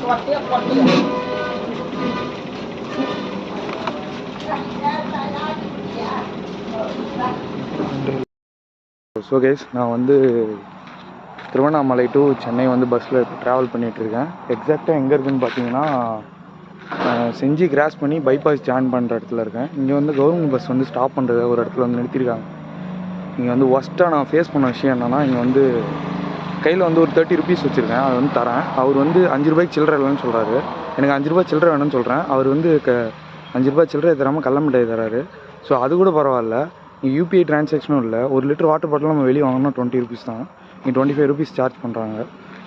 So guys, நான் வந்து Tiruvannamalai to Chennai வந்து பஸ்ஸில் ட்ராவல் பண்ணிகிட்ருக்கேன். எக்ஸாக்டாக எங்கே இருக்குதுன்னு பார்த்தீங்கன்னா, செஞ்சி கிராஸ் பண்ணி பைபாஸ் ஜாயின் பண்ணுற இடத்துல இருக்கேன். இங்கே வந்து கவர்மெண்ட் பஸ் வந்து ஸ்டாப் பண்ணுறது ஒரு இடத்துல வந்து நிறுத்தியிருக்காங்க. இங்கே வந்து ஒஸ்ட்டாக நான் ஃபேஸ் பண்ண விஷயம் என்னென்னா, இங்கே வந்து கையில் வந்து ஒரு 30 ருபீஸ் வச்சுருக்கேன், அதை வந்து தரேன். அவர் வந்து 5 ரூபாய்க்கு சில்லறை இல்லைன்னு சொல்கிறாரு. எனக்கு 5 ரூபாய் சில்லறை வேணும்னு சொல்கிறேன். அவர் வந்து 5 ரூபாய் சில்லறை தராமல் கள்ள மிட்டாய் தராரு. ஸோ அது கூட பரவாயில்ல. இங்கே யூபிஐ ட்ரான்சாக்ஷனும் இல்லை. ஒரு லிட்டர் வாட்டர் பாட்டில் நம்ம வெளியே வாங்கினா 20 ருபீஸ் தான். இங்கே 25 ருபீஸ் சார்ஜ் பண்ணுறாங்க.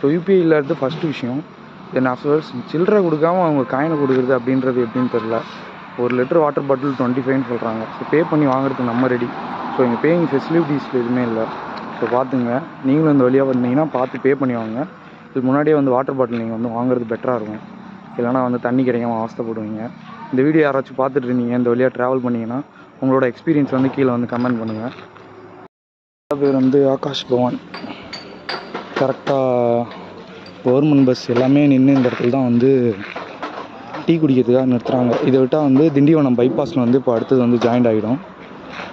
ஸோ யூபிஐ இல்லாதது ஃபஸ்ட்டு விஷயம். தென் ஆஃப்டர்ஸ் சில்லறை கொடுக்காமல் அவங்க காயினை கொடுக்குறது அப்படின்றது எப்படின்னு தெரில. ஒரு லிட்டர் வாட்டர் பாட்டில் 25ன்னு சொல்கிறாங்க. ஸோ பே பண்ணி வாங்குறதுக்கு நம்ம ரெடி. ஸோ இங்கே பேயிங் ஃபெசிலிட்டிஸ் எதுவுமே இல்லை. ஸோ பார்த்துங்க, நீங்களும் இந்த வழியாக வந்தீங்கன்னா பார்த்து பே பண்ணி வாங்க. இதுக்கு முன்னாடியே வந்து வாட்டர் பாட்டில் நீங்கள் வந்து வாங்குறது பெட்டராக இருக்கும். இல்லைனா வந்து தண்ணி கிடைக்காம அவஸ்தைப்படுவீங்க. இந்த வீடியோ யாராச்சும் பார்த்துட்டு இருந்தீங்க, இந்த வழியாக ட்ராவல் பண்ணிங்கன்னா உங்களோட எக்ஸ்பீரியன்ஸ் வந்து கீழே வந்து கமெண்ட் பண்ணுங்கள். பேர் வந்து ஆகாஷ் பவன். கரெக்டாக கவர்மெண்ட் பஸ் எல்லாமே நின்று இந்த இடத்துல தான் வந்து டீ குடிக்கிறதுக்காக நிறுத்துகிறாங்க. இதை விட்டால் வந்து திண்டிவனம் பைபாஸில் வந்து இப்போ அடுத்தது வந்து ஜாயிண்ட் ஆகிடும்.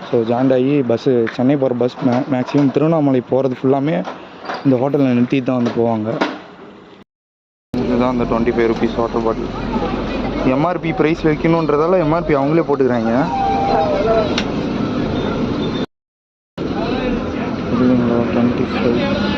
ஸோ ஜாயிண்ட் ஆகி பஸ்ஸு சென்னை போகிற பஸ் மேக்ஸிமம் திருவண்ணாமலை போகிறது ஃபுல்லாமே இந்த ஹோட்டலில் நிறுத்தி தான் வந்து போவாங்க. இதுதான் அந்த 25 rupees water bottle. MRP price வைக்கணுன்றதால எம்ஆர்பி அவங்களே போட்டுக்கிறாங்க. இல்லைங்களா 25